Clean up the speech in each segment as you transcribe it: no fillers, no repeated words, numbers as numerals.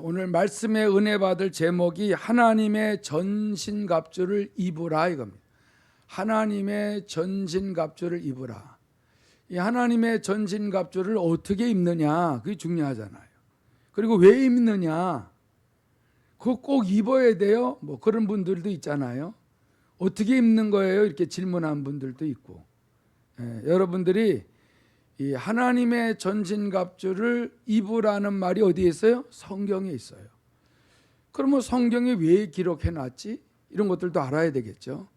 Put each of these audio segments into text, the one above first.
오늘 말씀의 은혜 받을 제목이 하나님의 전신갑주를 입으라 이겁니다. 하나님의 전신갑주를 입으라. 이 하나님의 전신갑주를 어떻게 입느냐, 그게 중요하잖아요. 그리고 왜 입느냐, 그거 꼭 입어야 돼요. 뭐 그런 분들도 있잖아요. 어떻게 입는 거예요? 이렇게 질문한 분들도 있고. 여러분들이 이 하나님의 전신갑주를 입으라는 말이 어디에 있어요? 성경에 있어요. 그러면 성경에 왜 기록해 놨지? 이런 것들도 알아야 되겠죠.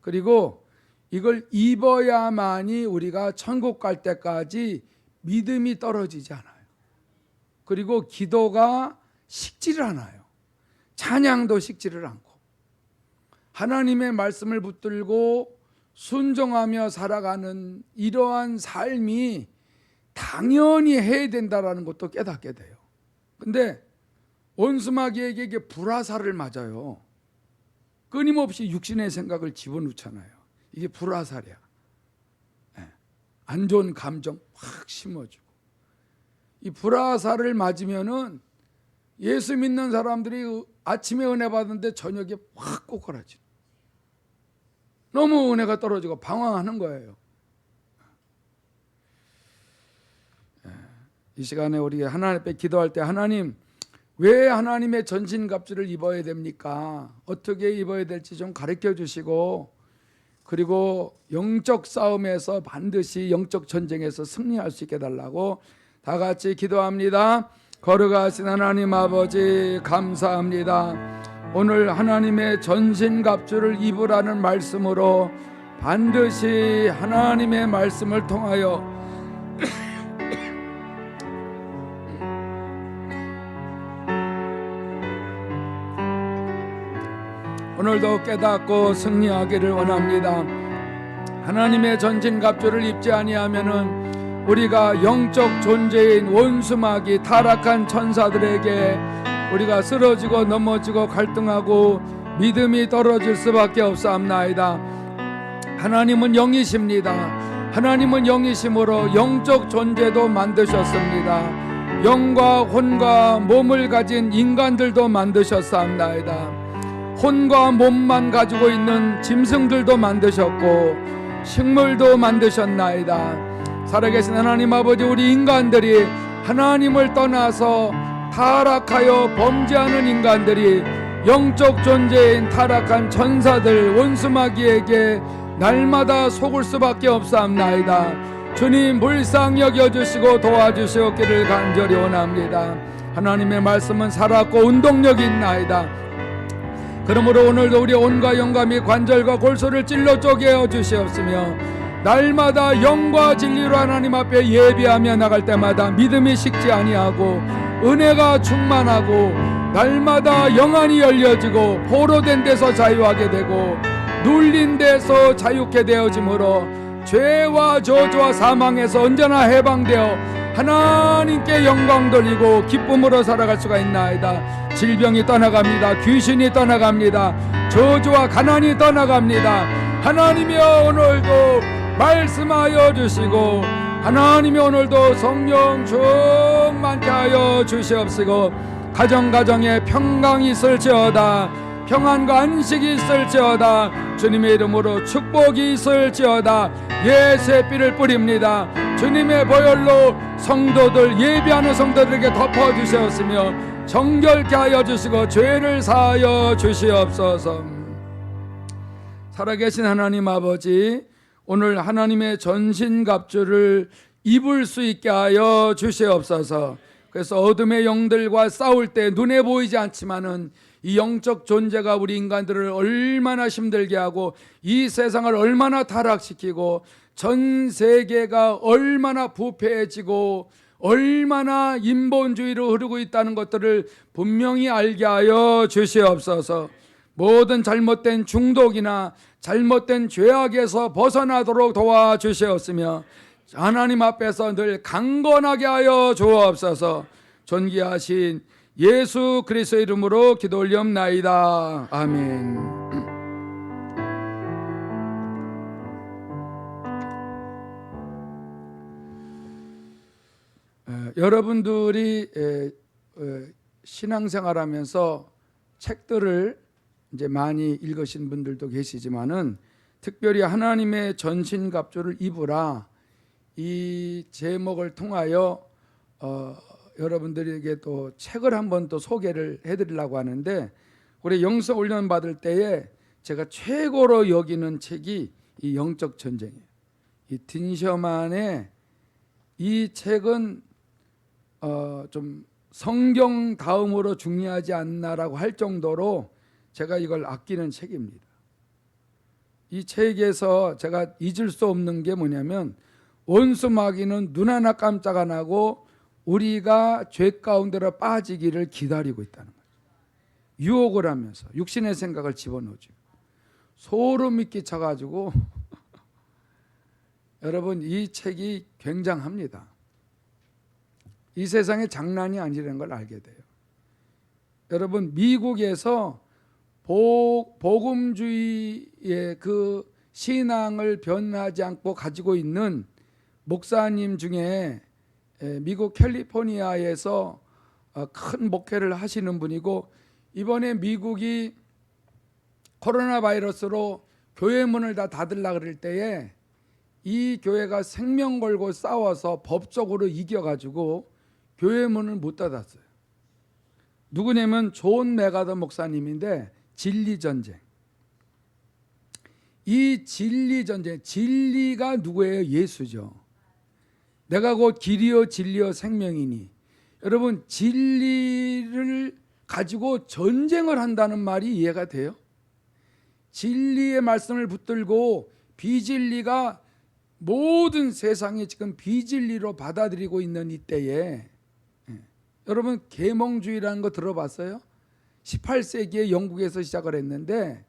그리고 이걸 입어야만이 우리가 천국 갈 때까지 믿음이 떨어지지 않아요. 그리고 기도가 식지를 않아요. 찬양도 식지를 않고, 하나님의 말씀을 붙들고 순종하며 살아가는 이러한 삶이 당연히 해야 된다라는 것도 깨닫게 돼요. 근데 원수마귀에게 이게 불화살을 맞아요. 끊임없이 육신의 생각을 집어넣잖아요. 이게 불화살이야. 안 좋은 감정 확 심어주고, 이 불화살을 맞으면은 예수 믿는 사람들이 아침에 은혜 받는데 저녁에 확 꼬꾸라져. 너무 은혜가 떨어지고 방황하는 거예요. 이 시간에 우리 하나님 앞에 기도할 때, 하나님, 왜 하나님의 전신갑주를 입어야 됩니까? 어떻게 입어야 될지 좀 가르쳐 주시고, 그리고 영적 싸움에서 반드시 영적 전쟁에서 승리할 수 있게 해달라고 다 같이 기도합니다. 거룩하신 하나님 아버지, 감사합니다. 오늘 하나님의 전신갑주를 입으라는 말씀으로 반드시 하나님의 말씀을 통하여 오늘도 깨닫고 승리하기를 원합니다. 하나님의 전신갑주를 입지 아니하면은 우리가 영적 존재인 원수마귀 타락한 천사들에게 우리가 쓰러지고 넘어지고 갈등하고 믿음이 떨어질 수밖에 없사옵나이다. 하나님은 영이십니다. 하나님은 영이심으로 영적 존재도 만드셨습니다. 영과 혼과 몸을 가진 인간들도 만드셨사옵나이다. 혼과 몸만 가지고 있는 짐승들도 만드셨고 식물도 만드셨나이다. 살아계신 하나님 아버지, 우리 인간들이 하나님을 떠나서 타락하여 범죄하는 인간들이 영적 존재인 타락한 천사들 원수마귀에게 날마다 속을 수밖에 없사옵나이다. 주님, 불쌍히 여겨주시고 도와주시옵기를 간절히 원합니다. 하나님의 말씀은 살았고 운동력이 있나이다. 그러므로 오늘도 우리 온과 영감이 관절과 골소를 찔러 쪼개어 주시옵으며, 날마다 영과 진리로 하나님 앞에 예배하며 나갈 때마다 믿음이 식지 아니하고 은혜가 충만하고 날마다 영안이 열려지고 포로된 데서 자유하게 되고 눌린 데서 자유케 되어지므로 죄와 저주와 사망에서 언제나 해방되어 하나님께 영광 돌리고 기쁨으로 살아갈 수가 있나이다. 질병이 떠나갑니다. 귀신이 떠나갑니다. 저주와 가난이 떠나갑니다. 하나님이여, 오늘도 말씀하여 주시고 하나님이 오늘도 성령 충만케 하여 주시옵시고, 가정가정에 평강이 있을지어다. 평안과 안식이 있을지어다. 주님의 이름으로 축복이 있을지어다. 예새비를 뿌립니다. 주님의 보혈로 성도들, 예배하는 성도들에게 덮어주시옵으며 정결케 하여 주시고 죄를 사하여 주시옵소서. 살아계신 하나님 아버지, 오늘 하나님의 전신갑주를 입을 수 있게 하여 주시옵소서. 그래서 어둠의 영들과 싸울 때 눈에 보이지 않지만은 이 영적 존재가 우리 인간들을 얼마나 힘들게 하고 이 세상을 얼마나 타락시키고 전 세계가 얼마나 부패해지고 얼마나 인본주의로 흐르고 있다는 것들을 분명히 알게 하여 주시옵소서. 모든 잘못된 중독이나 잘못된 죄악에서 벗어나도록 도와주시옵으며 하나님 앞에서 늘 강건하게 하여 주옵소서. 존귀하신 예수 그리스도의 이름으로 기도 올리옵나이다. 아멘. 여러분들이 신앙생활하면서 책들을 이제 많이 읽으신 분들도 계시지만은 특별히 하나님의 전신갑주를 입으라 이 제목을 통하여 여러분들에게 또 책을 한번 또 소개를 해드리려고 하는데, 우리 영성 훈련 받을 때에 제가 최고로 여기는 책이 이 영적 전쟁이에요. 이 딘셔만의 이 책은 좀 성경 다음으로 중요하지 않나라고 할 정도로 제가 이걸 아끼는 책입니다. 이 책에서 제가 잊을 수 없는 게 뭐냐면, 원수 마귀는 눈 하나 깜짝 안 하고 우리가 죄 가운데로 빠지기를 기다리고 있다는 거죠. 유혹을 하면서 육신의 생각을 집어넣죠. 소름이 끼쳐가지고 여러분, 이 책이 굉장합니다. 이 세상에 장난이 아니라는 걸 알게 돼요. 여러분, 미국에서 복음주의의 그 신앙을 변하지 않고 가지고 있는 목사님 중에 미국 캘리포니아에서 큰 목회를 하시는 분이고, 이번에 미국이 코로나 바이러스로 교회 문을 다 닫으려고 그럴 때에 이 교회가 생명 걸고 싸워서 법적으로 이겨가지고 교회 문을 못 닫았어요. 누구냐면 존 메가더 목사님인데, 진리전쟁. 이 진리전쟁, 진리가 누구예요? 예수죠. 내가 곧 길이요 진리요 생명이니. 여러분, 진리를 가지고 전쟁을 한다는 말이 이해가 돼요? 진리의 말씀을 붙들고 비진리가 모든 세상이 지금 비진리로 받아들이고 있는 이때에, 여러분, 계몽주의라는 거 들어봤어요? 18세기에 영국에서 시작을 했는데,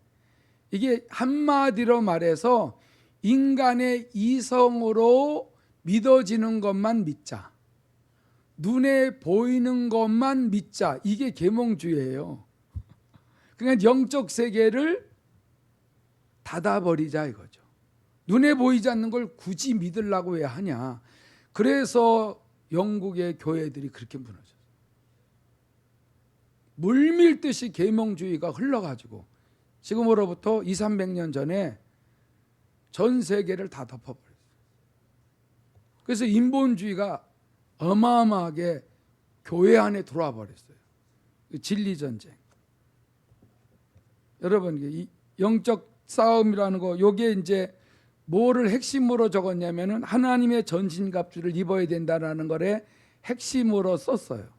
이게 한마디로 말해서 인간의 이성으로 믿어지는 것만 믿자, 눈에 보이는 것만 믿자, 이게 계몽주의예요. 그러니까 영적 세계를 닫아버리자 이거죠. 눈에 보이지 않는 걸 굳이 믿으려고 왜 하냐. 그래서 영국의 교회들이 그렇게 무너졌어요. 물밀듯이 계몽주의가 흘러가지고 지금으로부터 200~300년 전에 전 세계를 다 덮어버렸어요. 그래서 인본주의가 어마어마하게 교회 안에 들어와 버렸어요. 진리전쟁. 여러분, 이 영적 싸움이라는 거, 요게 이제 뭐를 핵심으로 적었냐면은 하나님의 전신갑주를 입어야 된다라는 거를 핵심으로 썼어요.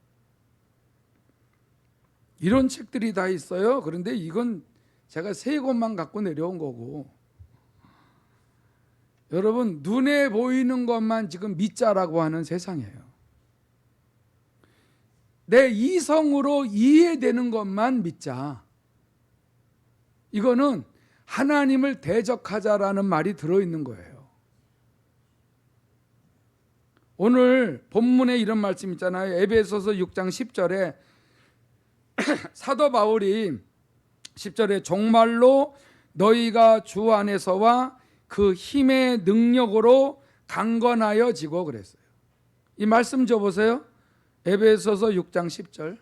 이런 책들이 다 있어요. 그런데 이건 제가 세 권만 갖고 내려온 거고, 여러분, 눈에 보이는 것만 지금 믿자라고 하는 세상이에요. 내 이성으로 이해되는 것만 믿자. 이거는 하나님을 대적하자라는 말이 들어있는 거예요. 오늘 본문에 이런 말씀 있잖아요. 에베소서 6장 10절에 사도 바울이 10절에 정말로 너희가 주 안에서와 그 힘의 능력으로 강건하여지고 그랬어요. 이 말씀 줘보세요. 에베소서 6장 10절.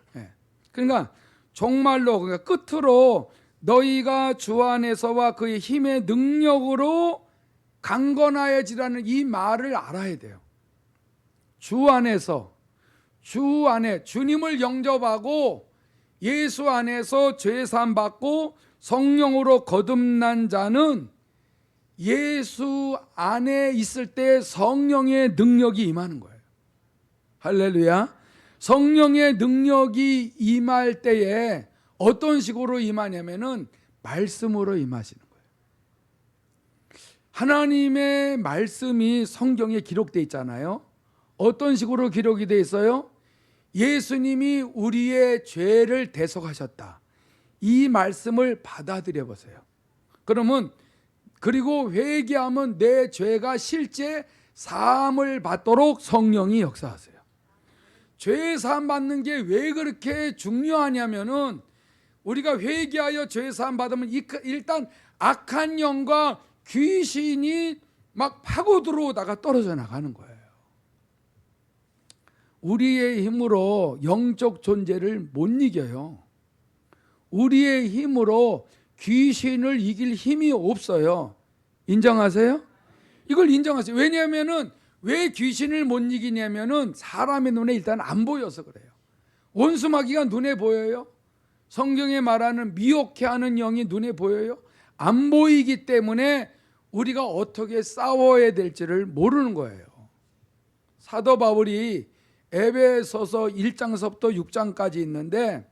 그러니까 정말로, 그러니까 끝으로 너희가 주 안에서와 그의 힘의 능력으로 강건하여지라는 이 말을 알아야 돼요. 주 안에서, 주 안에 주님을 영접하고 예수 안에서 죄사함 받고 성령으로 거듭난 자는 예수 안에 있을 때 성령의 능력이 임하는 거예요. 할렐루야. 성령의 능력이 임할 때에 어떤 식으로 임하냐면은 말씀으로 임하시는 거예요. 하나님의 말씀이 성경에 기록되어 있잖아요. 어떤 식으로 기록이 되어 있어요? 예수님이 우리의 죄를 대속하셨다. 이 말씀을 받아들여 보세요. 그러면 그리고 회개하면 내 죄가 실제 사함을 받도록 성령이 역사하세요. 죄 사함 받는 게 왜 그렇게 중요하냐면은, 우리가 회개하여 죄 사함 받으면 일단 악한 영과 귀신이 막 파고 들어오다가 떨어져 나가는 거예요. 우리의 힘으로 영적 존재를 못 이겨요. 우리의 힘으로 귀신을 이길 힘이 없어요. 인정하세요? 이걸 인정하세요. 왜냐하면은 왜 귀신을 못 이기냐면은 사람의 눈에 일단 안 보여서 그래요. 원수마귀가 눈에 보여요? 성경에 말하는 미혹해 하는 영이 눈에 보여요? 안 보이기 때문에 우리가 어떻게 싸워야 될지를 모르는 거예요. 사도 바울이 에베소서 1장서부터 6장까지 있는데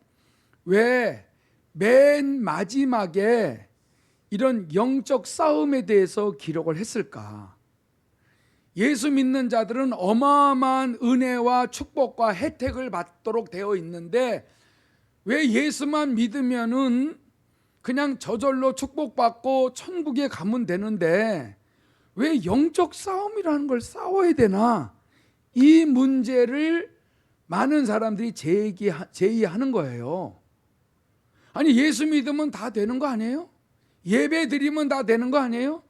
왜 맨 마지막에 이런 영적 싸움에 대해서 기록을 했을까? 예수 믿는 자들은 어마어마한 은혜와 축복과 혜택을 받도록 되어 있는데 왜 예수만 믿으면은 그냥 저절로 축복받고 천국에 가면 되는데 왜 영적 싸움이라는 걸 싸워야 되나? 이 문제를 많은 사람들이 제의하는 거예요. 아니 예수 믿으면 다 되는 거 아니에요? 예배 드리면 다 되는 거 아니에요?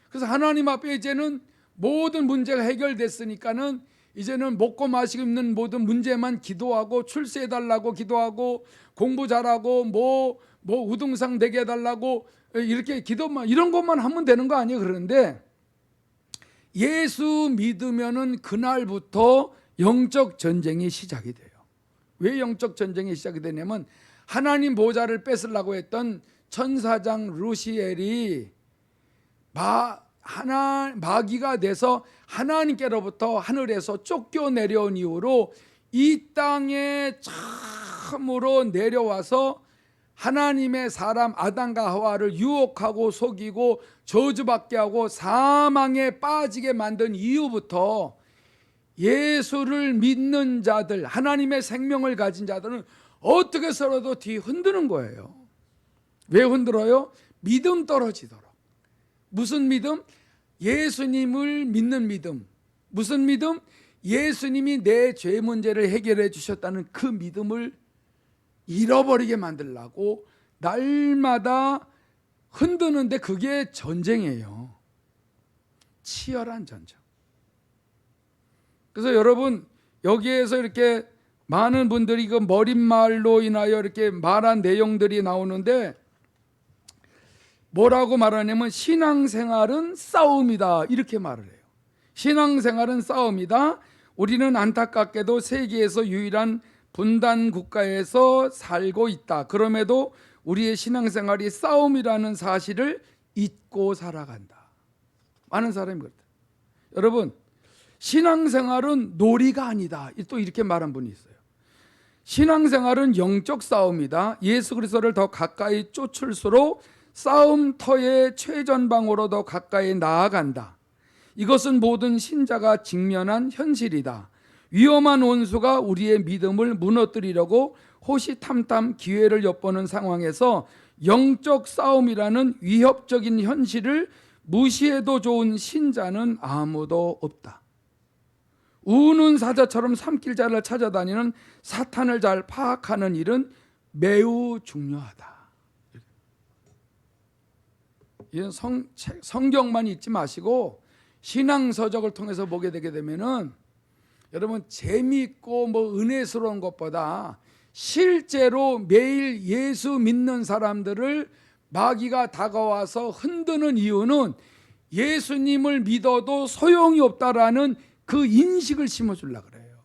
그래서 하나님 앞에 이제는 모든 문제가 해결됐으니까는 이제는 먹고 마시고 있는 모든 문제만 기도하고 출세해달라고 기도하고 공부 잘하고 뭐 우등상 되게 해달라고 이렇게 기도만 이런 것만 하면 되는 거 아니에요? 그런데 예수 믿으면은 그날부터 영적 전쟁이 시작이 돼요. 왜 영적 전쟁이 시작이 되냐면 하나님 보좌를 뺏으려고 했던 천사장 루시엘이 마귀가 돼서 하나님께로부터 하늘에서 쫓겨 내려온 이후로 이 땅에 참으로 내려와서 하나님의 사람 아담과 하와를 유혹하고 속이고 저주받게 하고 사망에 빠지게 만든 이후부터 예수를 믿는 자들, 하나님의 생명을 가진 자들은 어떻게 서라도 뒤 흔드는 거예요. 왜 흔들어요? 믿음 떨어지도록. 무슨 믿음? 예수님을 믿는 믿음. 무슨 믿음? 예수님이 내 죄 문제를 해결해 주셨다는 그 믿음을 잃어버리게 만들려고 날마다 흔드는데 그게 전쟁이에요. 치열한 전쟁. 그래서 여러분 여기에서 이렇게 많은 분들이 그 머릿말로 인하여 이렇게 말한 내용들이 나오는데 뭐라고 말하냐면 신앙생활은 싸움이다 이렇게 말을 해요. 신앙생활은 싸움이다. 우리는 안타깝게도 세계에서 유일한 분단 국가에서 살고 있다. 그럼에도 우리의 신앙생활이 싸움이라는 사실을 잊고 살아간다. 많은 사람이 그렇다. 여러분 신앙생활은 놀이가 아니다. 또 이렇게 말한 분이 있어요. 신앙생활은 영적 싸움이다. 예수 그리스도를 더 가까이 쫓을수록 싸움터의 최전방으로 더 가까이 나아간다. 이것은 모든 신자가 직면한 현실이다. 위험한 원수가 우리의 믿음을 무너뜨리려고 호시탐탐 기회를 엿보는 상황에서 영적 싸움이라는 위협적인 현실을 무시해도 좋은 신자는 아무도 없다. 우는 사자처럼 삼킬자를 찾아다니는 사탄을 잘 파악하는 일은 매우 중요하다. 이건 성경만 읽지 마시고 신앙서적을 통해서 보게 되게 되면은 여러분 재미있고 은혜스러운 것보다 실제로 매일 예수 믿는 사람들을 마귀가 다가와서 흔드는 이유는 예수님을 믿어도 소용이 없다라는 그 인식을 심어주려고 그래요.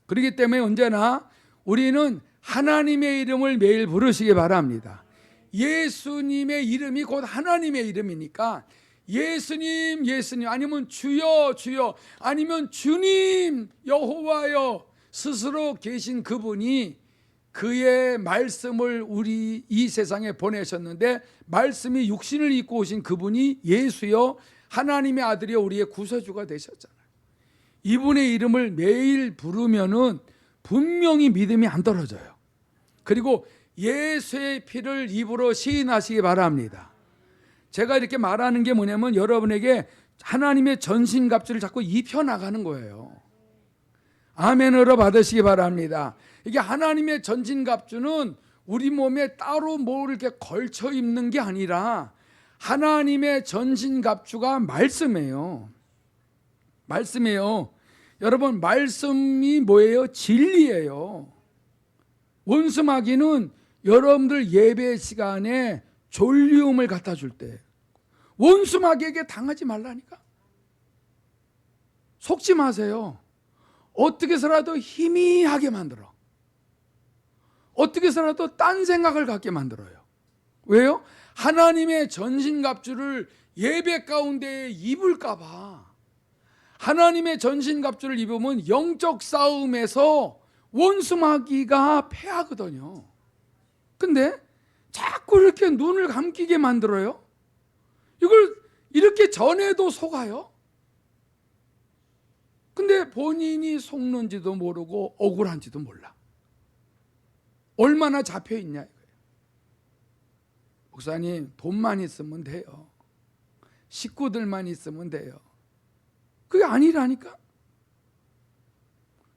그렇기 때문에 언제나 우리는 하나님의 이름을 매일 부르시기 바랍니다. 예수님의 이름이 곧 하나님의 이름이니까 예수님 예수님 아니면 주여 주여 아니면 주님 여호와여 스스로 계신 그분이 그의 말씀을 우리 이 세상에 보내셨는데 말씀이 육신을 입고 오신 그분이 예수여 하나님의 아들이여 우리의 구세주가 되셨잖아요. 이분의 이름을 매일 부르면은 분명히 믿음이 안 떨어져요. 그리고 예수의 피를 입으로 시인하시기 바랍니다. 제가 이렇게 말하는 게 뭐냐면 여러분에게 하나님의 전신갑주를 자꾸 입혀나가는 거예요. 아멘으로 받으시기 바랍니다. 이게 하나님의 전신갑주는 우리 몸에 따로 뭘 이렇게 걸쳐 입는 게 아니라 하나님의 전신갑주가 말씀이에요. 말씀이에요. 여러분, 말씀이 뭐예요? 진리예요. 원수마귀는 여러분들 예배 시간에 졸리움을 갖다 줄 때 원수마귀에게 당하지 말라니까. 속지 마세요. 어떻게 해서라도 희미하게 만들어. 어떻게 해서라도 딴 생각을 갖게 만들어요. 왜요? 하나님의 전신갑주를 예배 가운데 입을까 봐. 하나님의 전신갑주를 입으면 영적 싸움에서 원수마귀가 패하거든요. 근데 자꾸 이렇게 눈을 감기게 만들어요. 이걸 이렇게 전에도 속아요. 근데 본인이 속는지도 모르고 억울한지도 몰라. 얼마나 잡혀 있냐 이거예요. 목사님, 돈만 있으면 돼요. 식구들만 있으면 돼요. 그게 아니라니까.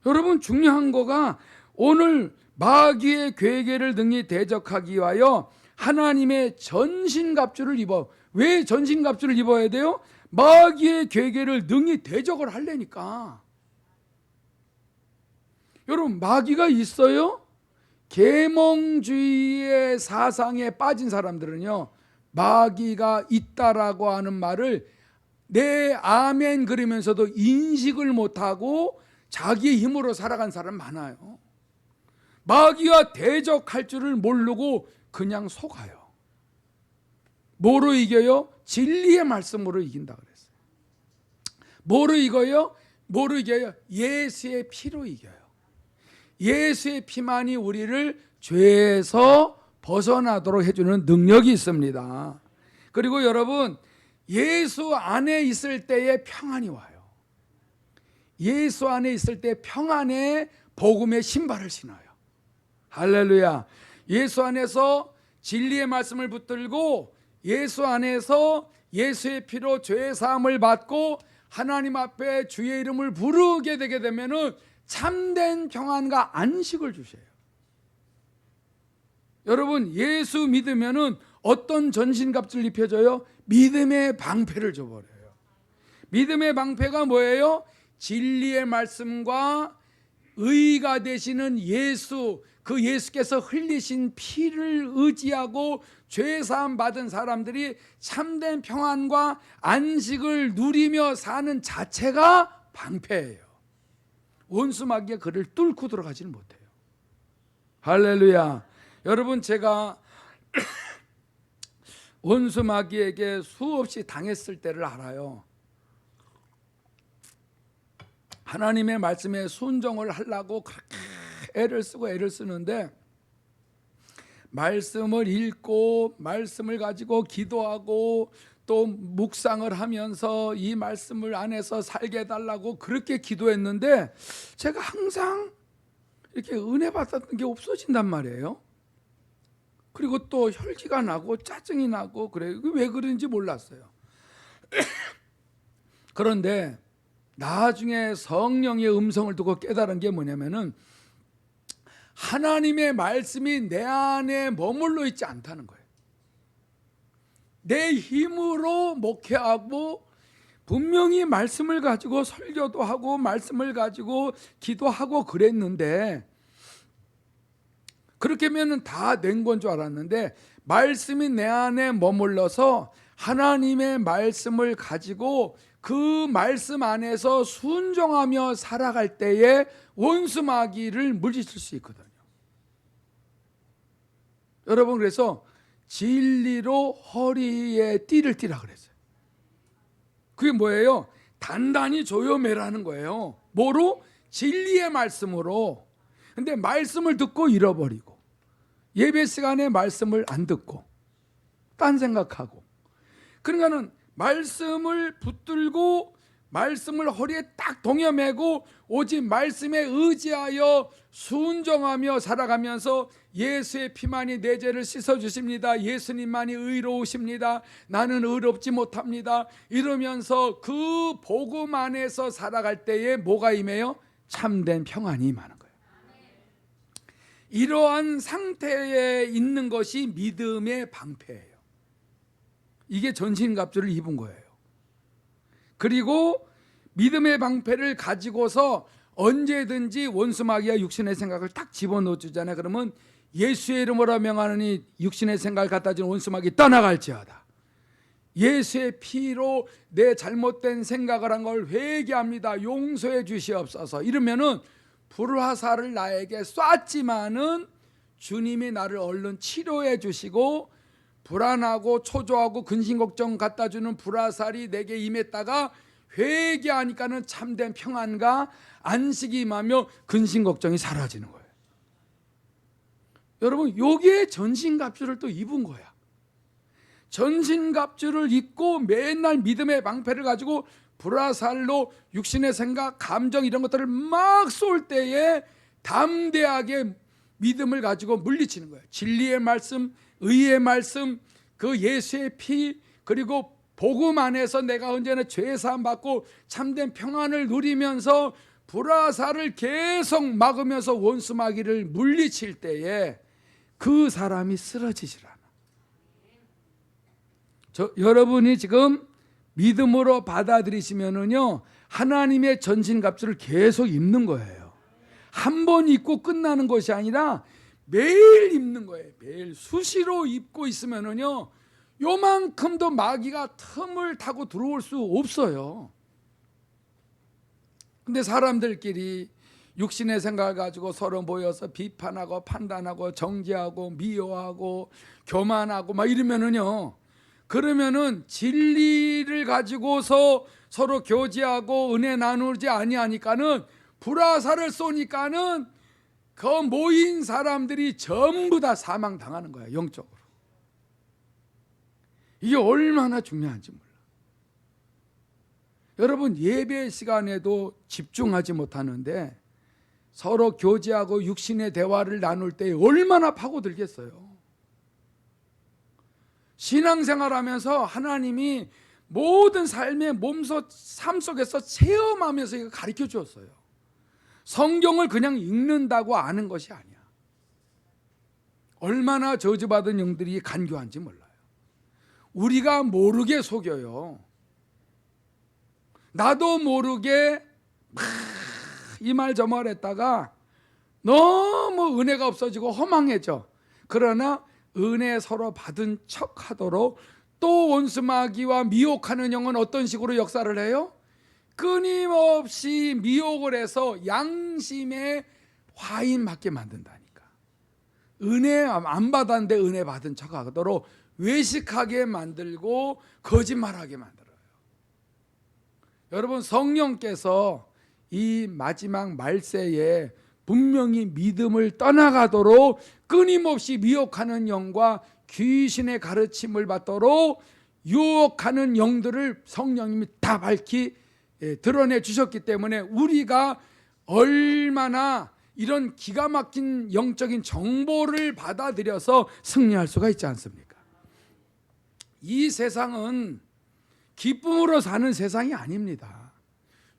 여러분, 중요한 거가 오늘 마귀의 괴계를 능히 대적하기 위하여 하나님의 전신갑주를 입어. 왜 전신갑주를 입어야 돼요? 마귀의 괴계를 능히 대적을 하려니까. 여러분, 마귀가 있어요? 계몽주의의 사상에 빠진 사람들은요, 마귀가 있다라고 하는 말을 네 아멘 그러면서도 인식을 못하고 자기의 힘으로 살아간 사람 많아요. 마귀와 대적할 줄을 모르고 그냥 속아요. 뭐로 이겨요? 진리의 말씀으로 이긴다 그랬어요. 뭐로 이겨요? 뭐로 이겨요? 예수의 피로 이겨요. 예수의 피만이 우리를 죄에서 벗어나도록 해주는 능력이 있습니다. 그리고 여러분, 예수 안에 있을 때에 평안이 와요. 예수 안에 있을 때 평안의 복음의 신발을 신어요. 할렐루야. 예수 안에서 진리의 말씀을 붙들고 예수 안에서 예수의 피로 죄의 사함을 받고 하나님 앞에 주의 이름을 부르게 되게 되면은 참된 평안과 안식을 주셔요. 여러분, 예수 믿으면은 어떤 전신갑주를 입혀줘요? 믿음의 방패를 줘버려요. 믿음의 방패가 뭐예요? 진리의 말씀과 의가 되시는 예수, 그 예수께서 흘리신 피를 의지하고 죄사함 받은 사람들이 참된 평안과 안식을 누리며 사는 자체가 방패예요. 원수마귀가 그를 뚫고 들어가지는 못해요. 할렐루야. 여러분, 제가 원수마귀에게 수없이 당했을 때를 알아요. 하나님의 말씀에 순종을 하려고 그렇게 애를 쓰는데 말씀을 읽고 말씀을 가지고 기도하고 또 묵상을 하면서 이 말씀을 안에서 살게 해달라고 그렇게 기도했는데 제가 항상 이렇게 은혜 받았던 게 없어진단 말이에요. 그리고 또 혈기가 나고 짜증이 나고 그래요. 왜 그런지 몰랐어요. 그런데 나중에 성령의 음성을 듣고 깨달은 게 뭐냐면은 하나님의 말씀이 내 안에 머물러 있지 않다는 거예요. 내 힘으로 목회하고 분명히 말씀을 가지고 설교도 하고 말씀을 가지고 기도하고 그랬는데 그렇게 하면 다 된 건 줄 알았는데 말씀이 내 안에 머물러서 하나님의 말씀을 가지고 그 말씀 안에서 순종하며 살아갈 때에 원수마귀를 물리칠 수 있거든요. 여러분, 그래서 진리로 허리에 띠를 띠라 그랬어요. 그게 뭐예요? 단단히 조여매라는 거예요. 뭐로? 진리의 말씀으로. 근데 말씀을 듣고 잃어버리고 예배 시간에 말씀을 안 듣고 딴 생각하고, 그러니까는 말씀을 붙들고 말씀을 허리에 딱 동여매고 오직 말씀에 의지하여 순종하며 살아가면서 예수의 피만이 내 죄를 씻어주십니다. 예수님만이 의로우십니다. 나는 의롭지 못합니다. 이러면서 그 복음 안에서 살아갈 때에 뭐가 임해요? 참된 평안이 임하는 거예요. 이러한 상태에 있는 것이 믿음의 방패예요. 이게 전신갑주를 입은 거예요. 그리고 믿음의 방패를 가지고서 언제든지 원수마귀와 육신의 생각을 딱 집어넣어 주잖아요. 그러면 예수의 이름으로 명하노니 육신의 생각을 갖다 준 원수마귀 떠나갈지어다. 예수의 피로 내 잘못된 생각을 한 걸 회개합니다. 용서해 주시옵소서. 이러면은 불화살을 나에게 쐈지만은 주님이 나를 얼른 치료해 주시고, 불안하고 초조하고 근심 걱정 갖다 주는 불화살이 내게 임했다가 회개하니까는 참된 평안과 안식이 임하며 근심 걱정이 사라지는 거예요. 여러분, 여기에 전신갑주를 또 입은 거야. 전신갑주를 입고 맨날 믿음의 방패를 가지고 불화살로 육신의 생각, 감정 이런 것들을 막 쏠 때에 담대하게 믿음을 가지고 물리치는 거예요. 진리의 말씀, 의의 말씀, 그 예수의 피, 그리고 복음 안에서 내가 언제나 죄사함 받고 참된 평안을 누리면서 불화살을 계속 막으면서 원수마귀를 물리칠 때에 그 사람이 쓰러지질 않아. 여러분이 지금 믿음으로 받아들이시면은요, 하나님의 전신갑주를 계속 입는 거예요. 한 번 입고 끝나는 것이 아니라 매일 입는 거예요. 매일 수시로 입고 있으면은요, 요만큼도 마귀가 틈을 타고 들어올 수 없어요. 근데 사람들끼리 육신의 생각을 가지고 서로 모여서 비판하고 판단하고 정죄하고 미워하고 교만하고 막 이러면은요, 그러면은 진리를 가지고서 서로 교제하고 은혜 나누지 아니하니까는 불화살을 쏘니까는 그 모인 사람들이 전부 다 사망당하는 거야, 영적으로. 이게 얼마나 중요한지 몰라. 여러분, 예배 시간에도 집중하지 못하는데 서로 교제하고 육신의 대화를 나눌 때 얼마나 파고들겠어요. 신앙생활하면서 하나님이 모든 삶의 삶 속에서 체험하면서 이거 가르쳐 주었어요. 성경을 그냥 읽는다고 아는 것이 아니야. 얼마나 저주받은 영들이 간교한지 몰라요. 우리가 모르게 속여요. 나도 모르게 이 말 저 말 했다가 너무 은혜가 없어지고 허망해져. 그러나 은혜 서로 받은 척 하도록 또 원수마귀와 미혹하는 영은 어떤 식으로 역사를 해요? 끊임없이 미혹을 해서 양심에 화인 맞게 만든다니까. 은혜 안 받았는데 은혜 받은 척 하도록 외식하게 만들고 거짓말하게 만들어요. 여러분, 성령께서 이 마지막 말세에 분명히 믿음을 떠나가도록 끊임없이 미혹하는 영과 귀신의 가르침을 받도록 유혹하는 영들을 성령님이 다 밝히 드러내 주셨기 때문에 우리가 얼마나 이런 기가 막힌 영적인 정보를 받아들여서 승리할 수가 있지 않습니까? 이 세상은 기쁨으로 사는 세상이 아닙니다.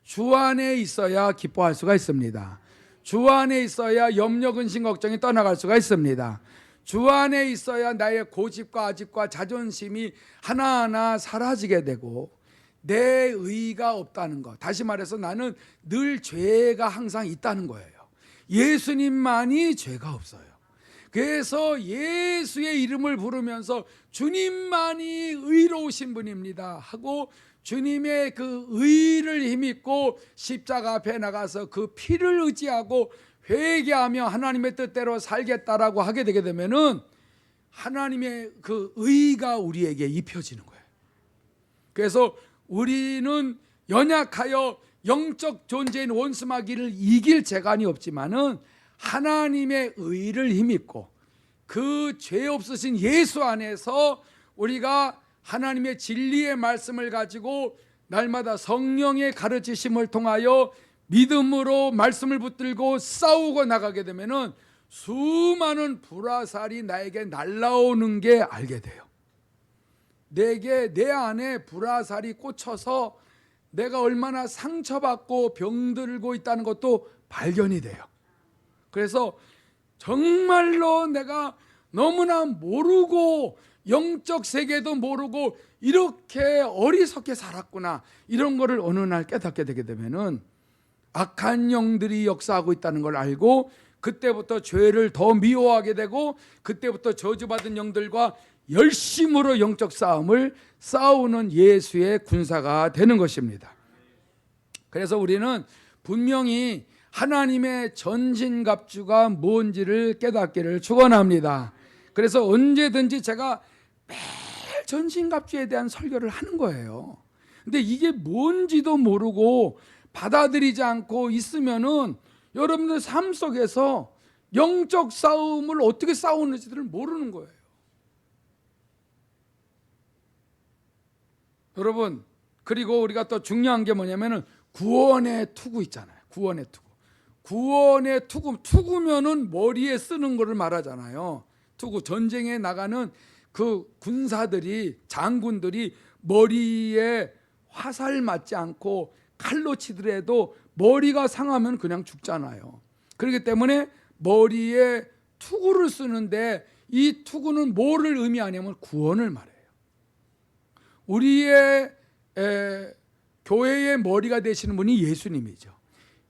주 안에 있어야 기뻐할 수가 있습니다. 주 안에 있어야 염려, 근심, 걱정이 떠나갈 수가 있습니다. 주 안에 있어야 나의 고집과 아집과 자존심이 하나하나 사라지게 되고 내 의의가 없다는 것, 다시 말해서 나는 늘 죄가 항상 있다는 거예요. 예수님만이 죄가 없어요. 그래서 예수의 이름을 부르면서 주님만이 의로우신 분입니다 하고 주님의 그 의를 힘입고 십자가 앞에 나가서 그 피를 의지하고 회개하며 하나님의 뜻대로 살겠다라고 하게 되게 되면은 하나님의 그 의가 우리에게 입혀지는 거예요. 그래서 우리는 연약하여 영적 존재인 원수마귀를 이길 재간이 없지만은 하나님의 의를 힘입고 그 죄 없으신 예수 안에서 우리가 하나님의 진리의 말씀을 가지고 날마다 성령의 가르치심을 통하여 믿음으로 말씀을 붙들고 싸우고 나가게 되면은 수많은 불화살이 나에게 날라오는 게 알게 돼요. 내 안에 불화살이 꽂혀서 내가 얼마나 상처받고 병들고 있다는 것도 발견이 돼요. 그래서 정말로 내가 너무나 모르고 영적 세계도 모르고 이렇게 어리석게 살았구나, 이런 거를 어느 날 깨닫게 되게 되면은 악한 영들이 역사하고 있다는 걸 알고 그때부터 죄를 더 미워하게 되고 그때부터 저주받은 영들과 열심으로 영적 싸움을 싸우는 예수의 군사가 되는 것입니다. 그래서 우리는 분명히 하나님의 전신갑주가 뭔지를 깨닫기를 축원합니다. 그래서 언제든지 제가 매일 전신갑주에 대한 설교를 하는 거예요. 근데 이게 뭔지도 모르고 받아들이지 않고 있으면은 여러분들 삶 속에서 영적 싸움을 어떻게 싸우는지를 모르는 거예요. 여러분, 그리고 우리가 또 중요한 게 뭐냐면은 구원의 투구 있잖아요. 구원의 투구. 구원의 투구, 투구면은 머리에 쓰는 거를 말하잖아요. 투구, 전쟁에 나가는 그 군사들이, 장군들이 머리에 화살 맞지 않고 칼로 치더라도 머리가 상하면 그냥 죽잖아요. 그렇기 때문에 머리에 투구를 쓰는데 이 투구는 뭐를 의미하냐면 구원을 말해요. 우리의 교회의 머리가 되시는 분이 예수님이죠.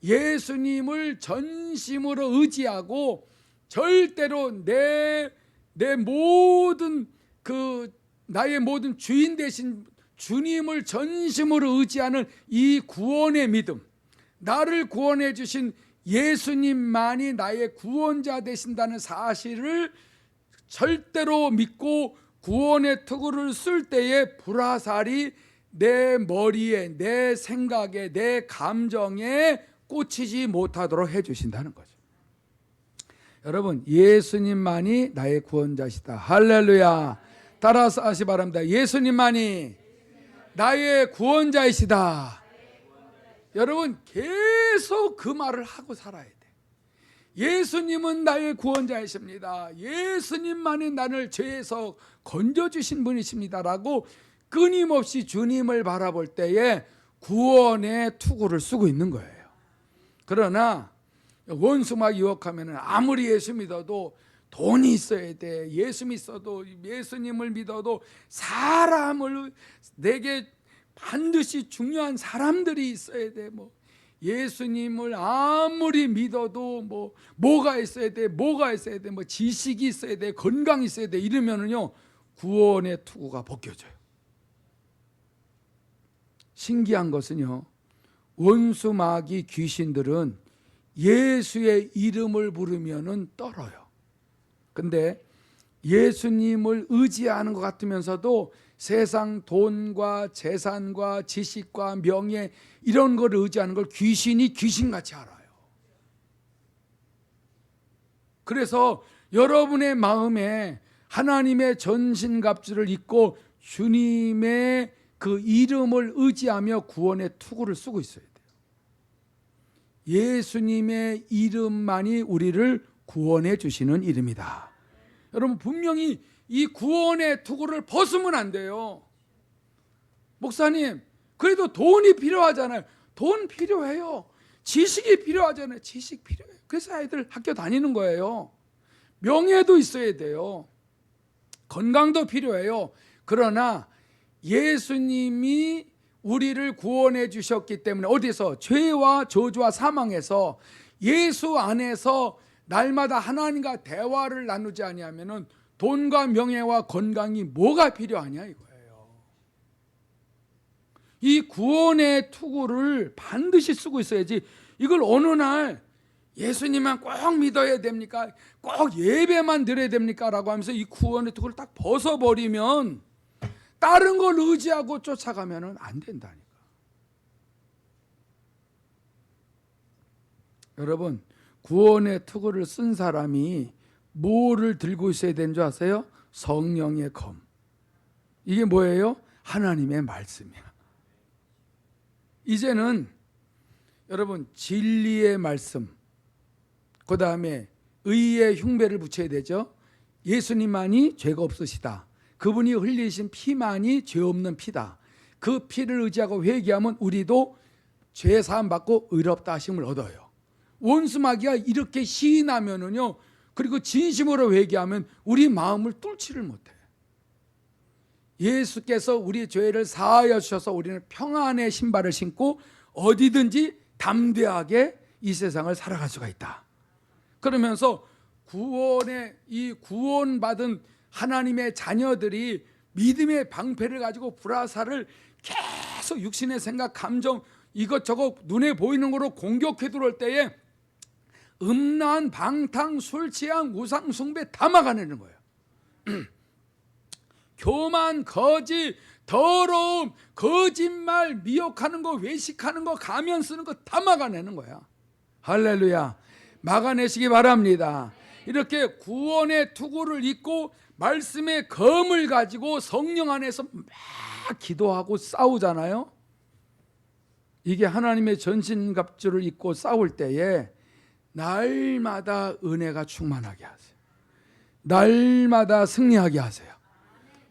예수님을 전심으로 의지하고 절대로 내 모든 나의 모든 주인 되신 주님을 전심으로 의지하는 이 구원의 믿음, 나를 구원해 주신 예수님만이 나의 구원자 되신다는 사실을 절대로 믿고 구원의 투구를 쓸 때에 불화살이 내 머리에, 내 생각에, 내 감정에 꽂히지 못하도록 해주신다는 거죠. 여러분, 예수님만이 나의 구원자시다. 할렐루야. 따라서 하시 바랍니다. 예수님만이 나의 구원자이시다. 여러분, 계속 그 말을 하고 살아야 돼. 예수님은 나의 구원자이십니다. 예수님만이 나를 죄에서 건져주신 분이십니다라고 끊임없이 주님을 바라볼 때에 구원의 투구를 쓰고 있는 거예요. 그러나 원수막 유혹하면 아무리 예수 믿어도 돈이 있어야 돼. 예수 믿어도, 예수님을 믿어도 사람을, 내게 반드시 중요한 사람들이 있어야 돼. 예수님을 아무리 믿어도 뭐가 있어야 돼, 뭐가 있어야 돼, 지식이 있어야 돼, 건강이 있어야 돼, 이러면은요 구원의 투구가 벗겨져요. 신기한 것은요, 원수 마귀 귀신들은 예수의 이름을 부르면은 떨어요. 근데 예수님을 의지하는 것 같으면서도 세상 돈과 재산과 지식과 명예 이런 걸 의지하는 걸 귀신이 귀신같이 알아요. 그래서 여러분의 마음에 하나님의 전신갑주를 입고 주님의 그 이름을 의지하며 구원의 투구를 쓰고 있어야 돼요. 예수님의 이름만이 우리를 구원해 주시는 이름이다. 여러분, 분명히 이 구원의 투구를 벗으면 안 돼요. 목사님, 그래도 돈이 필요하잖아요. 돈 필요해요. 지식이 필요하잖아요. 지식 필요해요. 그래서 아이들 학교 다니는 거예요. 명예도 있어야 돼요. 건강도 필요해요. 그러나 예수님이 우리를 구원해 주셨기 때문에 어디서? 죄와 저주와 사망에서 예수 안에서 날마다 하나님과 대화를 나누지 아니하면은 돈과 명예와 건강이 뭐가 필요하냐 이거예요. 이 구원의 투구를 반드시 쓰고 있어야지, 이걸 어느 날 예수님만 꼭 믿어야 됩니까? 꼭 예배만 드려야 됩니까? 라고 하면서 이 구원의 투구를 딱 벗어버리면 다른 걸 의지하고 쫓아가면 안 된다니까. 여러분, 구원의 투구를 쓴 사람이 뭐를 들고 있어야 되는 줄 아세요? 성령의 검. 이게 뭐예요? 하나님의 말씀이야. 이제는 여러분, 진리의 말씀, 그 다음에 의의 흉배를 붙여야 되죠. 예수님만이 죄가 없으시다. 그분이 흘리신 피만이 죄 없는 피다. 그 피를 의지하고 회개하면 우리도 죄 사함 받고 의롭다 하심을 얻어요. 원수 마귀가 이렇게 시인하면은요, 그리고 진심으로 회개하면 우리 마음을 뚫지를 못해. 예수께서 우리 죄를 사하여 주셔서 우리는 평안의 신발을 신고 어디든지 담대하게 이 세상을 살아갈 수가 있다. 그러면서 이 구원받은 하나님의 자녀들이 믿음의 방패를 가지고 불화살을 계속 육신의 생각, 감정 이것저것 눈에 보이는 거로 공격해 들어올 때에 음란, 방탕, 술 취향, 우상 숭배 다 막아내는 거예요. 교만, 거짓, 더러움, 거짓말, 미혹하는 거, 외식하는 거, 가면 쓰는 거 다 막아내는 거야. 할렐루야. 막아내시기 바랍니다. 이렇게 구원의 투구를 입고 말씀의 검을 가지고 성령 안에서 막 기도하고 싸우잖아요. 이게 하나님의 전신갑주를 입고 싸울 때에 날마다 은혜가 충만하게 하세요. 날마다 승리하게 하세요.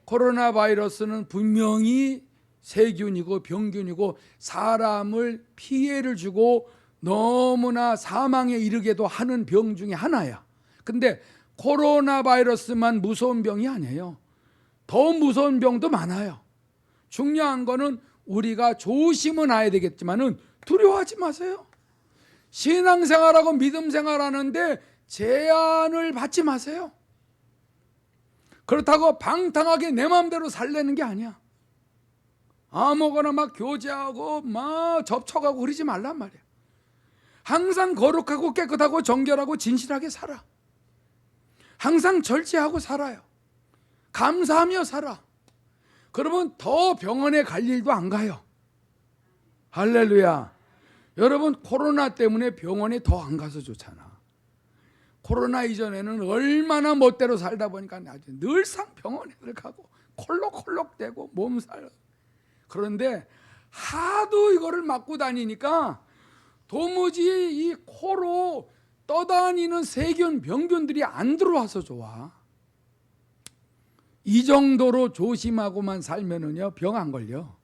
코로나 바이러스는 분명히 세균이고 병균이고 사람을 피해를 주고 너무나 사망에 이르게도 하는 병 중에 하나야. 근데 코로나 바이러스만 무서운 병이 아니에요. 더 무서운 병도 많아요. 중요한 거는 우리가 조심은 해야 되겠지만은 두려워하지 마세요. 신앙생활하고 믿음생활하는데 제한을 받지 마세요. 그렇다고 방탕하게 내 마음대로 살려는 게 아니야. 아무거나 막 교제하고 막 접촉하고 그러지 말란 말이야. 항상 거룩하고 깨끗하고 정결하고 진실하게 살아. 항상 절제하고 살아요. 감사하며 살아. 그러면 더 병원에 갈 일도 안 가요. 할렐루야. 여러분 코로나 때문에 병원에 더 안 가서 좋잖아. 코로나 이전에는 얼마나 멋대로 살다 보니까 늘상 병원에 가고 콜록콜록대고 몸살. 그런데 하도 이거를 맞고 다니니까 도무지 이 코로 떠다니는 세균, 병균들이 안 들어와서 좋아. 이 정도로 조심하고만 살면은요 병 안 걸려.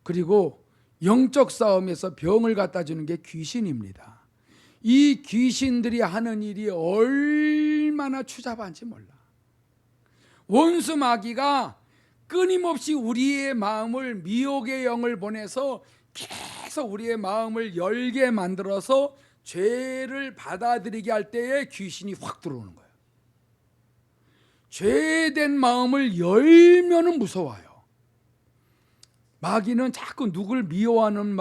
그리고 영적 싸움에서 병을 갖다 주는 게 귀신입니다. 이 귀신들이 하는 일이 얼마나 추잡한지 몰라. 원수 마귀가 끊임없이 우리의 마음을 미혹의 영을 보내서 계속 우리의 마음을 열게 만들어서 죄를 받아들이게 할 때에 귀신이 확 들어오는 거예요. 죄된 마음을 열면은 무서워요. 마귀는 자꾸 누굴 미워하는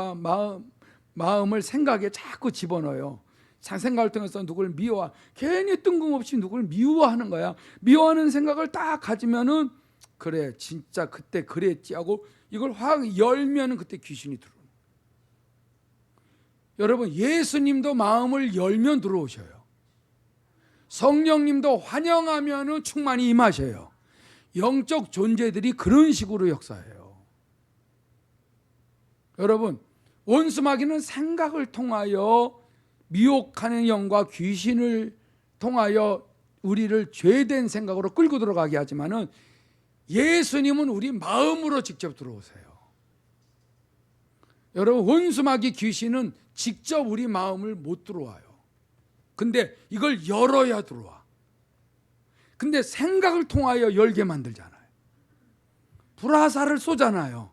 마음을 생각에 자꾸 집어넣어요. 생각을 통해서 누굴 괜히 뜬금없이 누굴 미워하는 거야. 미워하는 생각을 딱 가지면은 그래 진짜 그때 그랬지 하고 이걸 확 열면은 그때 귀신이 들어오는 거예요. 여러분 예수님도 마음을 열면 들어오셔요. 성령님도 환영하면은 충만히 임하셔요. 영적 존재들이 그런 식으로 역사해요. 여러분 원수 마귀는 생각을 통하여 미혹하는 영과 귀신을 통하여 우리를 죄된 생각으로 끌고 들어가게 하지만은 예수님은 우리 마음으로 직접 들어오세요. 여러분 원수 마귀 귀신은 직접 우리 마음을 못 들어와요. 근데 이걸 열어야 들어와. 근데 생각을 통하여 열게 만들잖아요. 불화살을 쏘잖아요.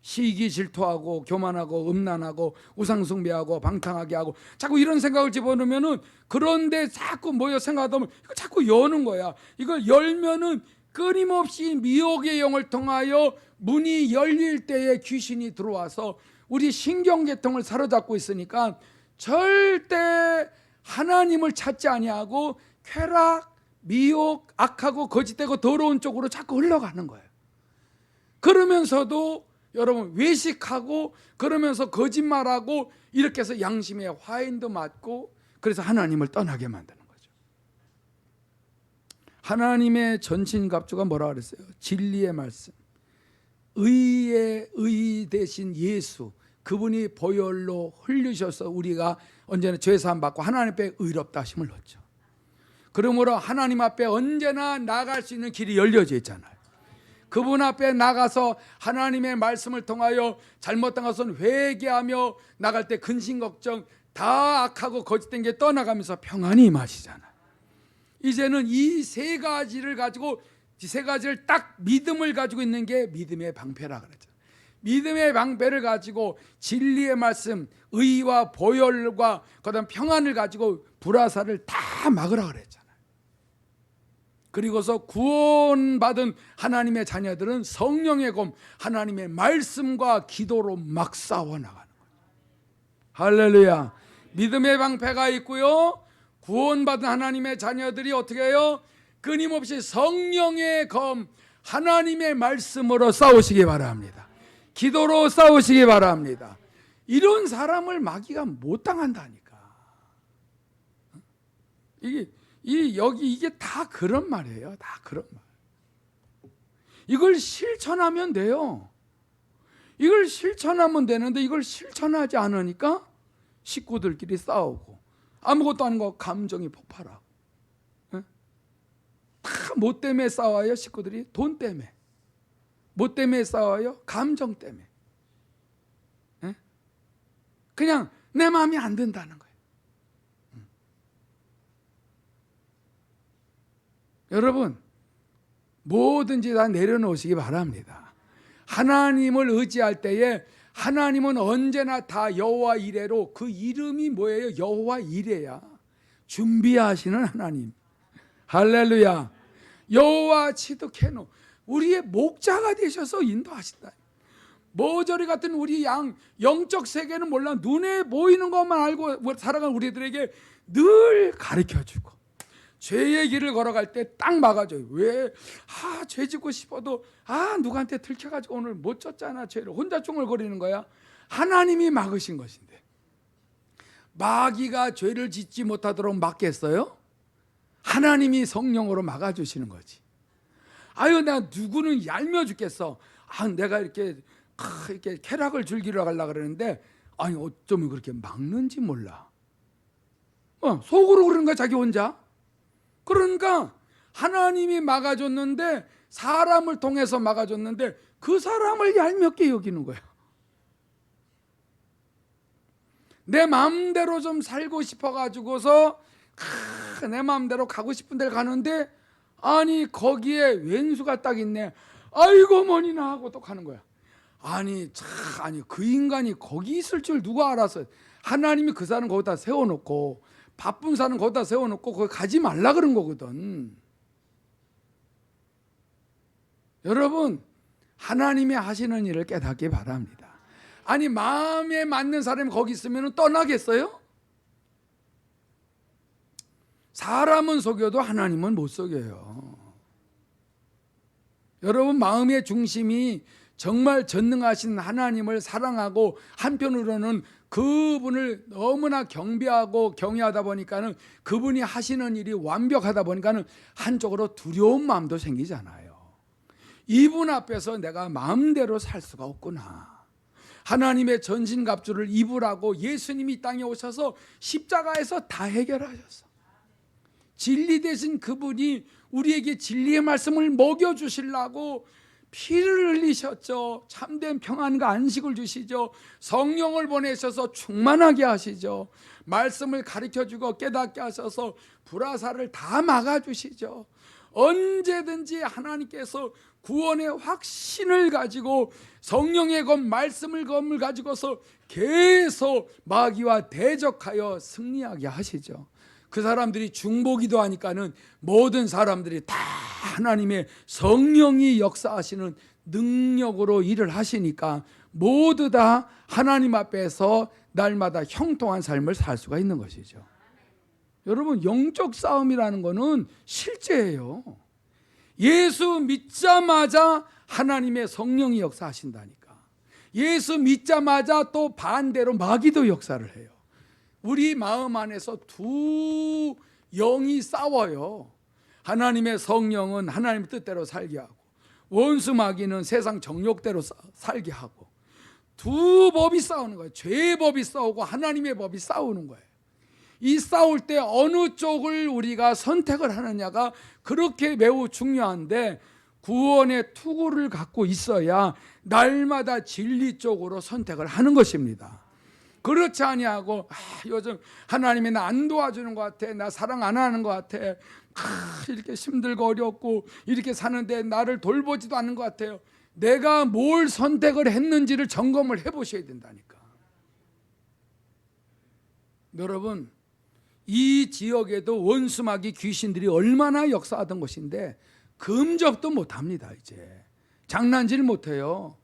시기 질투하고 교만하고 음란하고 우상숭배하고 방탕하게 하고 자꾸 이런 생각을 집어넣으면은 그런데 자꾸 모여 생각하다 보면 이거 자꾸 여는 거야. 이걸 열면은 끊임없이 미혹의 영을 통하여 문이 열릴 때에 귀신이 들어와서 우리 신경계통을 사로잡고 있으니까 절대 하나님을 찾지 아니하고 쾌락, 미혹, 악하고 거짓되고 더러운 쪽으로 자꾸 흘러가는 거예요. 그러면서도 여러분 외식하고 그러면서 거짓말하고 이렇게 해서 양심의 화인도 맞고 그래서 하나님을 떠나게 만드는 거죠. 하나님의 전신갑주가 뭐라 그랬어요? 진리의 말씀, 의의 의 대신 예수, 그분이 보혈로 흘리셔서 우리가 언제나 죄사함 받고 하나님 앞에 의롭다 하심을 얻죠. 그러므로 하나님 앞에 언제나 나갈 수 있는 길이 열려져 있잖아요. 그분 앞에 나가서 하나님의 말씀을 통하여 잘못한 것은 회개하며 나갈 때 근심 걱정 다 악하고 거짓된 게 떠나가면서 평안히 임하시잖아요. 이제는 이 세 가지를 가지고 이 세 가지를 딱 믿음을 가지고 있는 게 믿음의 방패라 그랬죠. 믿음의 방패를 가지고 진리의 말씀, 의와 보혈과 그다음 평안을 가지고 불화살을 다 막으라 그랬잖아요. 그리고서 구원받은 하나님의 자녀들은 성령의 검, 하나님의 말씀과 기도로 막 싸워 나가는 거예요. 할렐루야. 믿음의 방패가 있고요. 구원받은 하나님의 자녀들이 어떻게 해요? 끊임없이 성령의 검, 하나님의 말씀으로 싸우시기 바랍니다. 기도로 싸우시기 바랍니다. 이런 사람을 마귀가 못 당한다니까. 이게 다 그런 말이에요. 다 그런 말. 이걸 실천하면 돼요. 이걸 실천하면 되는데 이걸 실천하지 않으니까 식구들끼리 싸우고 아무것도 아닌 거 감정이 폭발하고. 다 뭐 때문에 싸워요? 식구들이 돈 때문에. 뭐 때문에 싸워요? 감정 때문에. 그냥 내 마음이 안 든다는 거예요. 여러분, 뭐든지 다 내려놓으시기 바랍니다. 하나님을 의지할 때에 하나님은 언제나 다 여호와 이레로, 그 이름이 뭐예요? 여호와 이레야. 준비하시는 하나님. 할렐루야. 여호와 치드케노, 우리의 목자가 되셔서 인도하신다. 모조리 같은 우리 영적 세계는 몰라 눈에 보이는 것만 알고 살아가는 우리들에게 늘 가르쳐주고 죄의 길을 걸어갈 때 딱 막아줘요. 왜? 죄 짓고 싶어도 누구한테 들켜가지고 오늘 못 졌잖아. 죄를 혼자 중얼거리는 거야. 하나님이 막으신 것인데 마귀가 죄를 짓지 못하도록 막겠어요? 하나님이 성령으로 막아주시는 거지. 나 누구는 얄미워 죽겠어. 내가 이렇게 쾌락을 즐기러 가려고 그러는데 어쩌면 그렇게 막는지 몰라. 속으로 그러는 거야, 자기 혼자. 그러니까 하나님이 막아줬는데, 사람을 통해서 막아줬는데 그 사람을 얄밉게 여기는 거야. 내 마음대로 좀 살고 싶어가지고서 내 마음대로 가고 싶은 데를 가는데 거기에 왼수가 딱 있네. 아이고 뭐니나 하고 또 가는 거야. 그 인간이 거기 있을 줄 누가 알았어. 하나님이 그 사람 거기다 세워놓고, 바쁜 사람 거기다 세워놓고 거기 가지 말라 그런 거거든. 여러분, 하나님이 하시는 일을 깨닫기 바랍니다. 마음에 맞는 사람이 거기 있으면 떠나겠어요? 사람은 속여도 하나님은 못 속여요. 여러분, 마음의 중심이 정말 전능하신 하나님을 사랑하고 한편으로는 그분을 너무나 경배하고 경외하다 보니까는 그분이 하시는 일이 완벽하다 보니까는 한쪽으로 두려운 마음도 생기잖아요. 이분 앞에서 내가 마음대로 살 수가 없구나. 하나님의 전신갑주를 입으라고 예수님이 이 땅에 오셔서 십자가에서 다 해결하셨어. 진리 되신 그분이 우리에게 진리의 말씀을 먹여주시려고 피를 흘리셨죠. 참된 평안과 안식을 주시죠. 성령을 보내셔서 충만하게 하시죠. 말씀을 가르쳐주고 깨닫게 하셔서 불화살을 다 막아주시죠. 언제든지 하나님께서 구원의 확신을 가지고 성령의 검, 말씀을 검을 가지고서 계속 마귀와 대적하여 승리하게 하시죠. 그 사람들이 중보기도 하니까는 모든 사람들이 다 하나님의 성령이 역사하시는 능력으로 일을 하시니까 모두 다 하나님 앞에서 날마다 형통한 삶을 살 수가 있는 것이죠. 여러분, 영적 싸움이라는 거는 실제예요. 예수 믿자마자 하나님의 성령이 역사하신다니까. 예수 믿자마자 또 반대로 마귀도 역사를 해요. 우리 마음 안에서 두 영이 싸워요. 하나님의 성령은 하나님의 뜻대로 살게 하고, 원수 마귀는 세상 정욕대로 살게 하고, 두 법이 싸우는 거예요. 죄의 법이 싸우고 하나님의 법이 싸우는 거예요. 이 싸울 때 어느 쪽을 우리가 선택을 하느냐가 그렇게 매우 중요한데, 구원의 투구를 갖고 있어야 날마다 진리 쪽으로 선택을 하는 것입니다. 그렇지 아니하고 요즘 하나님이 나 안 도와주는 것 같아, 나 사랑 안 하는 것 같아, 이렇게 힘들고 어렵고 이렇게 사는데 나를 돌보지도 않는 것 같아요. 내가 뭘 선택을 했는지를 점검을 해보셔야 된다니까. 여러분, 이 지역에도 원수마귀 귀신들이 얼마나 역사하던 곳인데 금접도 못합니다. 이제 장난질 못해요.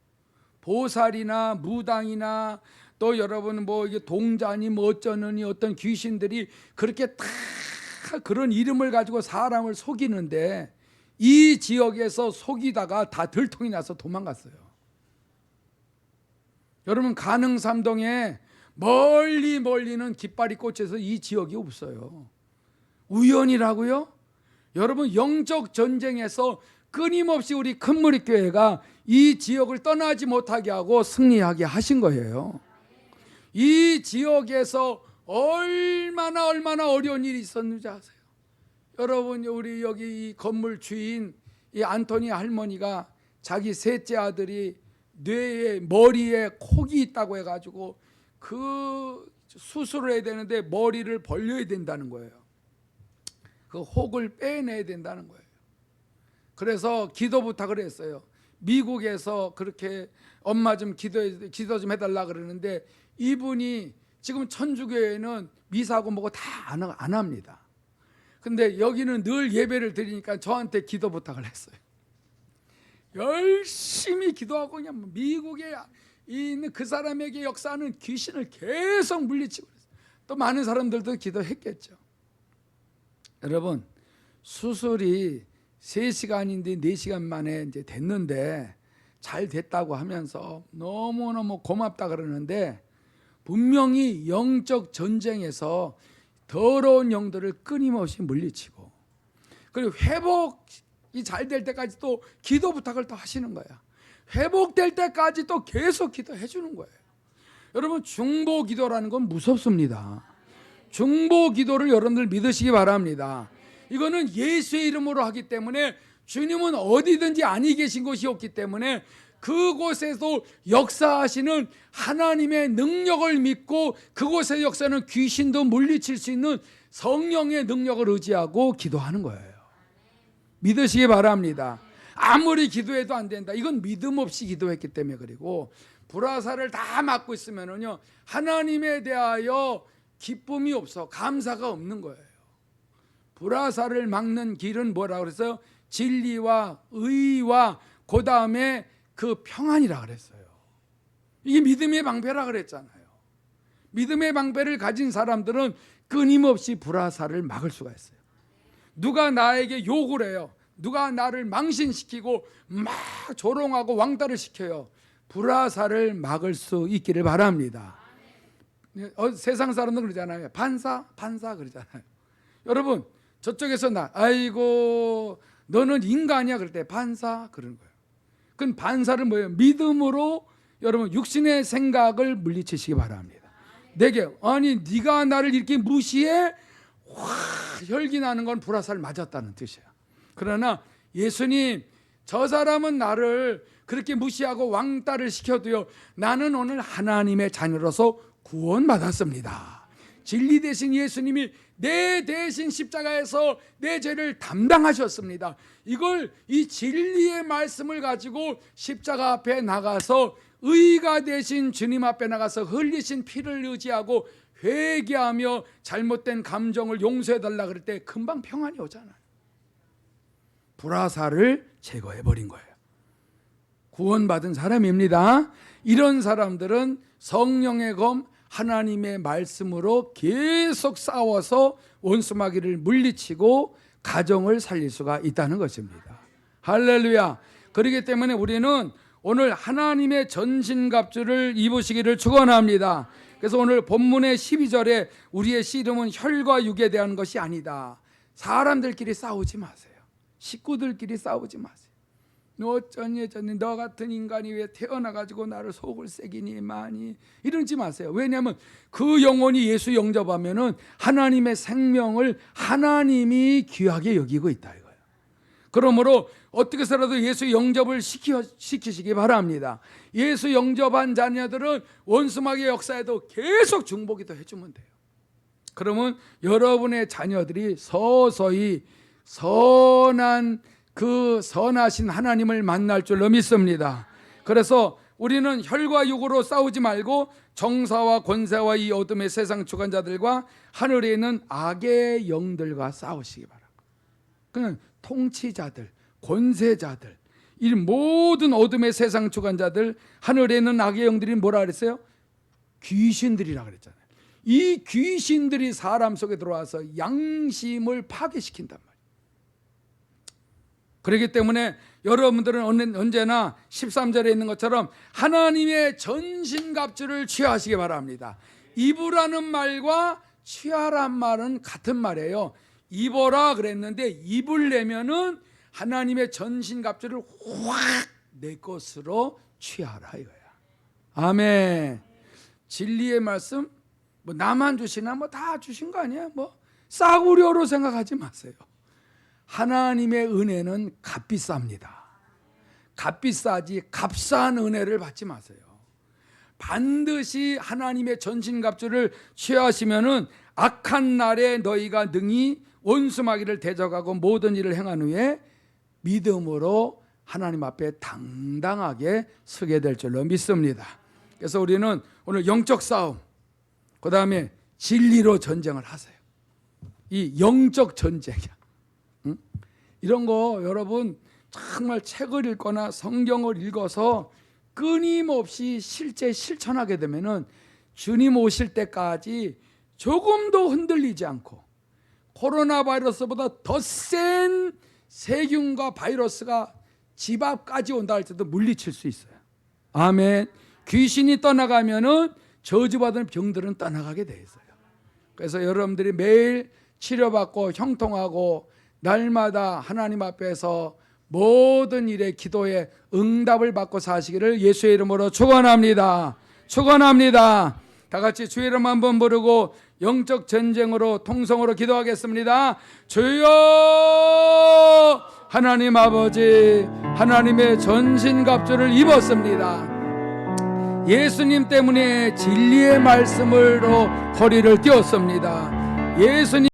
보살이나 무당이나 또 여러분 뭐 이게 동자니 뭐 어쩌느니 어떤 귀신들이 그렇게 다 그런 이름을 가지고 사람을 속이는데 이 지역에서 속이다가 다 들통이 나서 도망갔어요. 여러분, 가능삼동에 멀리는 깃발이 꽂혀서 이 지역이 없어요. 우연이라고요? 여러분, 영적 전쟁에서 끊임없이 우리 큰무리교회가 이 지역을 떠나지 못하게 하고 승리하게 하신 거예요. 이 지역에서 얼마나 어려운 일이 있었는지 아세요? 여러분, 우리 여기 이 건물 주인 이 안토니 할머니가 자기 셋째 아들이 뇌에 머리에 콕이 있다고 해가지고 그 수술을 해야 되는데 머리를 벌려야 된다는 거예요. 그 혹을 빼내야 된다는 거예요. 그래서 기도 부탁을 했어요. 미국에서 그렇게 엄마 좀 기도 좀 해달라 그러는데 이분이 지금 천주교회는 미사하고 뭐고 다 안 합니다. 근데 여기는 늘 예배를 드리니까 저한테 기도 부탁을 했어요. 열심히 기도하고 그냥 미국에 있는 그 사람에게 역사하는 귀신을 계속 물리치고 또 많은 사람들도 기도했겠죠. 여러분, 수술이 3시간인데 4시간 만에 이제 됐는데 잘 됐다고 하면서 너무너무 고맙다 그러는데 분명히 영적 전쟁에서 더러운 영들을 끊임없이 물리치고 그리고 회복이 잘 될 때까지 또 기도 부탁을 또 하시는 거야. 회복될 때까지 또 계속 기도해 주는 거예요. 여러분, 중보 기도라는 건 무섭습니다. 중보 기도를 여러분들 믿으시기 바랍니다. 이거는 예수의 이름으로 하기 때문에 주님은 어디든지 아니 계신 곳이 없기 때문에 그곳에서 역사하시는 하나님의 능력을 믿고 그곳의 역사는 귀신도 물리칠 수 있는 성령의 능력을 의지하고 기도하는 거예요. 믿으시기 바랍니다. 아무리 기도해도 안 된다. 이건 믿음 없이 기도했기 때문에. 그리고 불화살을 다 맞고 있으면은요 하나님에 대하여 기쁨이 없어, 감사가 없는 거예요. 불화살을 막는 길은 뭐라고 그랬어요? 진리와 의와 그 다음에 그 평안이라 그랬어요. 이게 믿음의 방패라 그랬잖아요. 믿음의 방패를 가진 사람들은 끊임없이 불화살을 막을 수가 있어요. 누가 나에게 욕을 해요. 누가 나를 망신시키고 막 조롱하고 왕따를 시켜요. 불화살을 막을 수 있기를 바랍니다. 세상 사람들은 그러잖아요. 반사 그러잖아요. 여러분, 저쪽에서 아이고 너는 인간이야 그럴 때 반사 그러는 거예요. 그건 반사를 뭐예요? 믿음으로 여러분 육신의 생각을 물리치시기 바랍니다. 내게 아니 네가 나를 이렇게 무시해? 혈기 나는 건 불화살 맞았다는 뜻이야. 그러나 예수님, 저 사람은 나를 그렇게 무시하고 왕따를 시켜도요 나는 오늘 하나님의 자녀로서 구원받았습니다. 진리 대신 예수님이 내 대신 십자가에서 내 죄를 담당하셨습니다. 이걸 이 진리의 말씀을 가지고 십자가 앞에 나가서 의가 되신 주님 앞에 나가서 흘리신 피를 의지하고 회개하며 잘못된 감정을 용서해달라 그럴 때 금방 평안이 오잖아요. 불화살을 제거해버린 거예요. 구원받은 사람입니다. 이런 사람들은 성령의 검 하나님의 말씀으로 계속 싸워서 원수마귀를 물리치고 가정을 살릴 수가 있다는 것입니다. 할렐루야. 그렇기 때문에 우리는 오늘 하나님의 전신갑주를 입으시기를 축원합니다. 그래서 오늘 본문의 12절에 우리의 씨름은 혈과 육에 대한 것이 아니다. 사람들끼리 싸우지 마세요. 식구들끼리 싸우지 마세요. 너 어쩌니 너 같은 인간이 왜 태어나가지고 나를 속을 새기니 많이 이러지 마세요. 왜냐하면 그 영혼이 예수 영접하면은 하나님의 생명을 하나님이 귀하게 여기고 있다 이거예요. 그러므로 어떻게 해서라도 예수 영접을 시키시기 바랍니다. 예수 영접한 자녀들은 원수마귀의 역사에도 계속 중보기도 해주면 돼요. 그러면 여러분의 자녀들이 서서히 선하신 하나님을 만날 줄로 믿습니다. 그래서 우리는 혈과 육으로 싸우지 말고 정사와 권세와 이 어둠의 세상 주관자들과 하늘에 있는 악의 영들과 싸우시기 바랍니다. 그냥 통치자들, 권세자들, 이 모든 어둠의 세상 주관자들, 하늘에 있는 악의 영들이 뭐라 그랬어요? 귀신들이라 그랬잖아요. 이 귀신들이 사람 속에 들어와서 양심을 파괴시킨단 말이에요. 그렇기 때문에 여러분들은 언제나 13절에 있는 것처럼 하나님의 전신갑주를 취하시기 바랍니다. 입으라는 말과 취하란 말은 같은 말이에요. 입어라 그랬는데 입으려면은 하나님의 전신갑주를 확 내 것으로 취하라 이거야. 아멘. 진리의 말씀 뭐 나만 주시나 뭐 다 주신 거 아니야? 뭐 싸구려로 생각하지 마세요. 하나님의 은혜는 값비쌉니다. 값비싸지 값싼 은혜를 받지 마세요. 반드시 하나님의 전신갑주를 취하시면은 악한 날에 너희가 능히 원수마귀를 대적하고 모든 일을 행한 후에 믿음으로 하나님 앞에 당당하게 서게 될 줄로 믿습니다. 그래서 우리는 오늘 영적 싸움, 그 다음에 진리로 전쟁을 하세요. 이 영적 전쟁이야. 이런 거 여러분 정말 책을 읽거나 성경을 읽어서 끊임없이 실제 실천하게 되면은 주님 오실 때까지 조금도 흔들리지 않고 코로나 바이러스보다 더 센 세균과 바이러스가 집 앞까지 온다 할지도 물리칠 수 있어요. 아멘. 귀신이 떠나가면은 저주받은 병들은 떠나가게 돼 있어요. 그래서 여러분들이 매일 치료받고 형통하고 날마다 하나님 앞에서 모든 일에 기도에 응답을 받고 사시기를 예수의 이름으로 축원합니다. 축원합니다. 다 같이 주의 이름 한번 부르고 영적 전쟁으로 통성으로 기도하겠습니다. 주여 하나님 아버지, 하나님의 전신갑주를 입었습니다. 예수님 때문에 진리의 말씀으로 허리를 띄웠습니다. 예수님